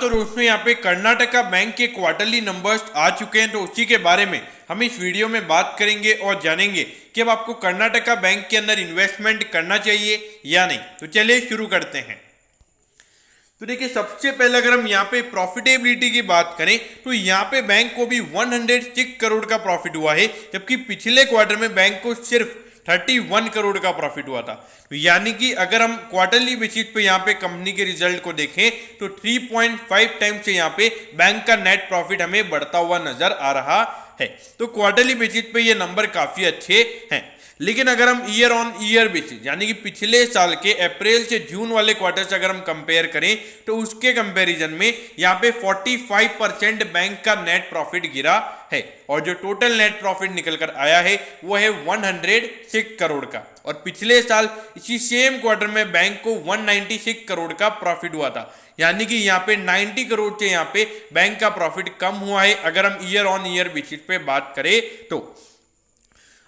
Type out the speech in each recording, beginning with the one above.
तो दोस्तों यहाँ पे कर्नाटका बैंक के क्वार्टरली नंबर्स आ चुके हैं, तो उसी के बारे में हम इस वीडियो में बात करेंगे और जानेंगे कि अब आपको कर्नाटका बैंक के अंदर इन्वेस्टमेंट करना चाहिए या नहीं। तो चलिए शुरू करते हैं। तो देखिए, सबसे पहले अगर हम यहाँ पे प्रॉफिटेबिलिटी की बात करें तो यहाँ पे बैंक को भी 106 करोड़ का प्रॉफिट हुआ है, जबकि पिछले क्वार्टर में बैंक को सिर्फ 31 करोड़ का प्रॉफिट हुआ था। तो यानी कि अगर हम क्वार्टरली बेसिस पे यहाँ पे कंपनी के रिजल्ट को देखें तो 3.5 टाइम्स से यहाँ पे बैंक का नेट प्रॉफिट हमें बढ़ता हुआ नजर आ रहा है। तो क्वार्टरली बेसिस पे ये नंबर काफी अच्छे हैं। लेकिन अगर हम ईयर ऑन ईयर बेसिस यानी कि पिछले साल के अप्रैल से जून वाले क्वार्टर से अगर हम कंपेयर करें तो उसके कंपैरिजन में यहाँ पे 45% बैंक का नेट प्रॉफिट गिरा है और जो टोटल नेट प्रॉफिट निकल कर आया है वो है 106 करोड़ का। और पिछले साल इसी सेम क्वार्टर में बैंक को 196 करोड़ का प्रॉफिट हुआ था, यानी कि यहाँ पे 90 करोड़ से यहाँ पे बैंक का प्रॉफिट कम हुआ है अगर हम ईयर ऑन ईयर बेसिस पे बात करें तो।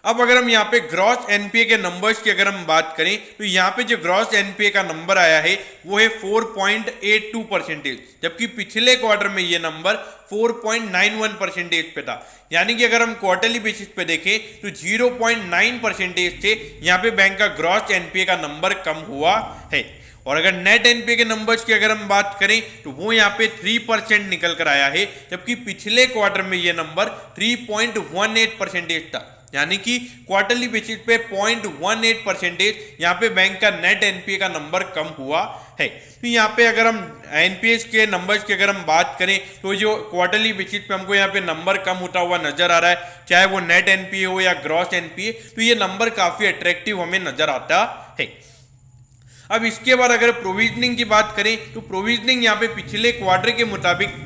अब अगर हम यहाँ पे ग्रॉस एनपीए के नंबर्स की अगर हम बात करें तो यहाँ पे जो ग्रॉस एनपीए का नंबर आया है वो है 4.82%, जबकि पिछले क्वार्टर में ये नंबर 4.91% पे था। यानी कि अगर हम क्वार्टरली बेसिस पे देखें तो 0.9% से यहाँ पे बैंक का ग्रॉस एनपीए का नंबर कम हुआ है। और अगर नेट एनपीए के नंबर्स की अगर हम बात करें तो वो यहाँ पे 3% निकल कर आया है, जबकि पिछले क्वार्टर में ये नंबर 3.18% था। यानी कि क्वार्टरली बेसिस पे 0.18% यहाँ पे बैंक का नेट एनपीए का नंबर कम हुआ है। तो यहाँ पे अगर हम एनपीएस के नंबर्स की अगर हम बात करें तो जो क्वार्टरली बेसिस पे हमको यहाँ पे नंबर कम होता हुआ नजर आ रहा है, चाहे वो नेट एनपीए हो या ग्रॉस एनपीए, तो ये नंबर काफी अट्रैक्टिव हमें नजर आता है। अब इसके बाद अगर प्रोविजनिंग की बात करें तो प्रोविजनिंग यहाँ पे पिछले क्वार्टर के मुताबिक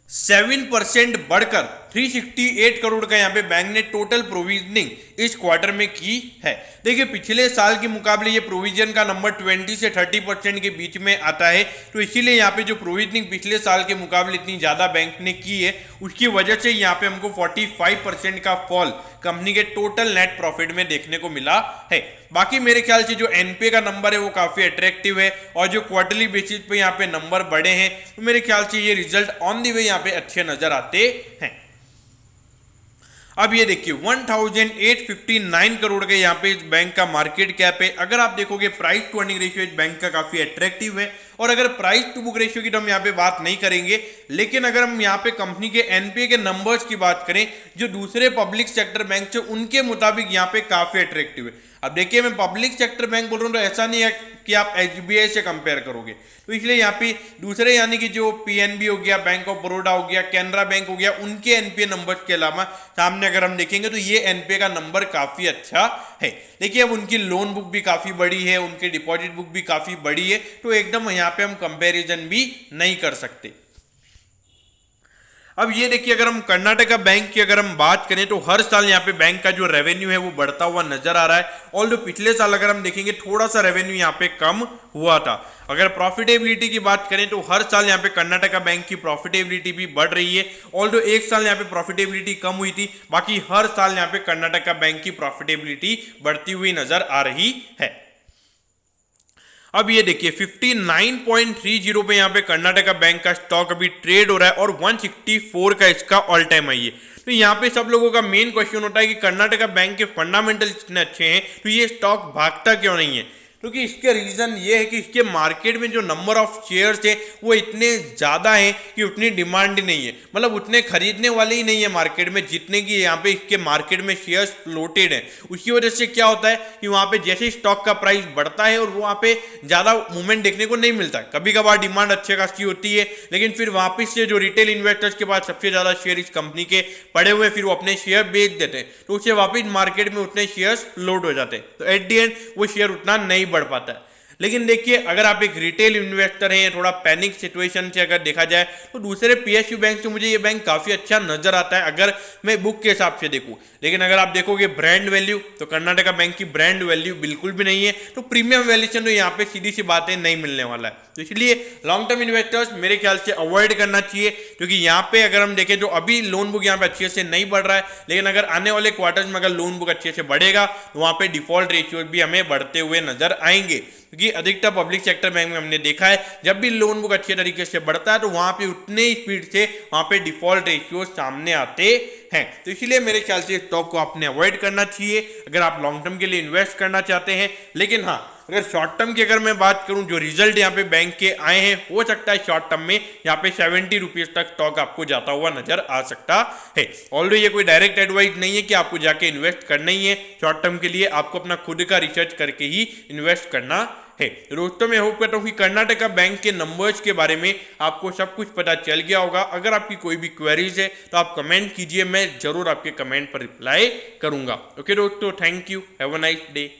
7% बढ़कर 368 करोड़ का यहाँ पे बैंक ने टोटल प्रोविजनिंग इस क्वार्टर में की है। देखिए, पिछले साल के मुकाबले ये प्रोविजन का नंबर 20 से 30% के बीच में आता है, तो इसीलिए यहाँ पे जो प्रोविजनिंग पिछले साल के मुकाबले इतनी ज़्यादा बैंक ने की है उसकी वजह से यहाँ पे हमको 45% का फॉल कंपनी के टोटल नेट प्रॉफिट में देखने को मिला है। बाकी मेरे ख्याल से जो एनपीए का नंबर है वो काफ़ी अट्रैक्टिव है और जो क्वार्टरली बेसिस पे यहाँ पे नंबर बढ़े हैं तो मेरे ख्याल से ये रिजल्ट ऑन दी वे यहाँ पे अच्छे नजर आते हैं। अब ये देखिए 1859 करोड़ के यहाँ पे इस बैंक का मार्केट कैप है। अगर आप देखोगे प्राइस टू अर्निंग रेशियो इस बैंक का काफी अट्रैक्टिव है। और अगर प्राइस टू बुक रेशियो की तो हम यहाँ पे बात नहीं करेंगे, लेकिन अगर हम यहाँ पे कंपनी के एनपीए के नंबर्स की बात करें जो दूसरे पब्लिक सेक्टर बैंक से उनके मुताबिक यहाँ पे काफी अट्रैक्टिव है। अब देखिए, मैं पब्लिक सेक्टर बैंक बोल रहा हूँ तो ऐसा नहीं है कि आप एसबीआई से कंपेयर करोगे, तो इसलिए यहाँ पे दूसरे यानी कि जो पीएनबी हो गया, बैंक ऑफ बड़ौदा हो गया, कैनरा बैंक हो गया, उनके एनपीए नंबर्स के अलावा सामने अगर हम देखेंगे तो ये एनपीए का नंबर काफी अच्छा है। देखिए, अब उनकी लोन बुक भी काफी बड़ी है, उनकी डिपॉजिट बुक भी काफी बड़ी है, तो एकदम यहाँ पे हम कंपेरिजन भी नहीं कर सकते। अब ये देखिए, अगर हम कर्नाटका बैंक की अगर हम बात करें तो हर साल यहाँ पे बैंक का जो रेवेन्यू है वो बढ़ता हुआ नजर आ रहा है। ऑल्दो पिछले साल अगर हम देखेंगे थोड़ा सा रेवेन्यू यहाँ पे कम हुआ था। अगर प्रॉफिटेबिलिटी की बात करें तो हर साल यहाँ पे कर्नाटका बैंक की प्रॉफिटेबिलिटी भी बढ़ रही है। ऑल्दो एक साल यहाँ पे प्रॉफिटेबिलिटी कम हुई थी, बाकी हर साल यहाँ पे कर्नाटका बैंक की प्रॉफिटेबिलिटी बढ़ती हुई नजर आ रही है। अब ये देखिए 59.30 पे यहाँ पे कर्नाटका बैंक का स्टॉक अभी ट्रेड हो रहा है और 164 का इसका ऑल टाइम हाई है। तो यहाँ पे सब लोगों का मेन क्वेश्चन होता है कि कर्नाटका बैंक के फंडामेंटल इतने अच्छे हैं तो ये स्टॉक भागता क्यों नहीं है। क्योंकि इसके रीजन ये है कि इसके मार्केट में जो नंबर ऑफ शेयर्स है वो इतने ज़्यादा हैं कि उतनी डिमांड ही नहीं है, मतलब उतने खरीदने वाले ही नहीं है मार्केट में जितने की यहाँ पे इसके मार्केट में शेयर्स फ्लोटेड हैं। उसकी वजह से क्या होता है कि वहाँ पे जैसे स्टॉक का प्राइस बढ़ता है और वहाँ पे ज़्यादा मूवमेंट देखने को नहीं मिलता। कभी कभार डिमांड अच्छे खासी होती है, लेकिन फिर वापस से जो रिटेल इन्वेस्टर्स के पास सबसे ज़्यादा शेयर इस कंपनी के पड़े हुए फिर वो अपने शेयर बेच देते हैं, तो उससे वापस मार्केट में उतने शेयर्स फ्लोट हो जाते हैं, तो एट दी एंड वो शेयर उतना नहीं बढ़ पाता है। लेकिन देखिए, अगर आप एक रिटेल इन्वेस्टर हैं, थोड़ा पैनिक सिचुएशन से अगर देखा जाए तो दूसरे पीएसयू बैंक से मुझे ये बैंक काफ़ी अच्छा नजर आता है अगर मैं बुक के हिसाब से देखूं। लेकिन अगर आप देखोगे ब्रांड वैल्यू तो कर्नाटका बैंक की ब्रांड वैल्यू बिल्कुल भी नहीं है, तो प्रीमियम वैल्यूएशन तो यहाँ पे सीधी सी बातें नहीं मिलने वाला है। तो इसलिए लॉन्ग टर्म इन्वेस्टर्स मेरे ख्याल से अवॉइड करना चाहिए, क्योंकि यहाँ पे अगर हम देखें जो अभी लोन बुक यहाँ पे अच्छे से नहीं बढ़ रहा है, लेकिन अगर आने वाले क्वार्टर्स में अगर लोन बुक अच्छे से बढ़ेगा तो वहाँ पे डिफॉल्ट रेशियो भी हमें बढ़ते हुए नजर आएंगे। क्योंकि अधिकतर पब्लिक सेक्टर बैंक में हमने देखा है जब भी लोन बुक अच्छे तरीके से बढ़ता है तो वहां पे उतने ही स्पीड से वहां पे डिफॉल्ट रेशियो सामने आते हैं। तो इसलिए मेरे ख्याल से स्टॉक को आपने अवॉइड करना चाहिए अगर आप लॉन्ग टर्म के लिए इन्वेस्ट करना चाहते हैं। लेकिन हाँ, अगर शॉर्ट टर्म की अगर मैं बात करूं, जो रिजल्ट यहाँ पे बैंक के आए हैं, हो सकता है शॉर्ट टर्म में यहाँ पे 70 रुपीज तक स्टॉक आपको जाता हुआ नजर आ सकता है। ऑल्दो ये कोई डायरेक्ट एडवाइस नहीं है कि आपको जाके इन्वेस्ट करना ही है शॉर्ट टर्म के लिए, आपको अपना खुद का रिसर्च करके ही इन्वेस्ट करना है। दोस्तों मैं होप करता हूँ कि कर्नाटका बैंक के नंबर्स के बारे में आपको सब कुछ पता चल गया होगा। अगर आपकी कोई भी क्वेरीज है तो आप कमेंट कीजिए, मैं जरूर आपके कमेंट पर रिप्लाई करूंगा। ओके दोस्तों, thank you, have a nice day.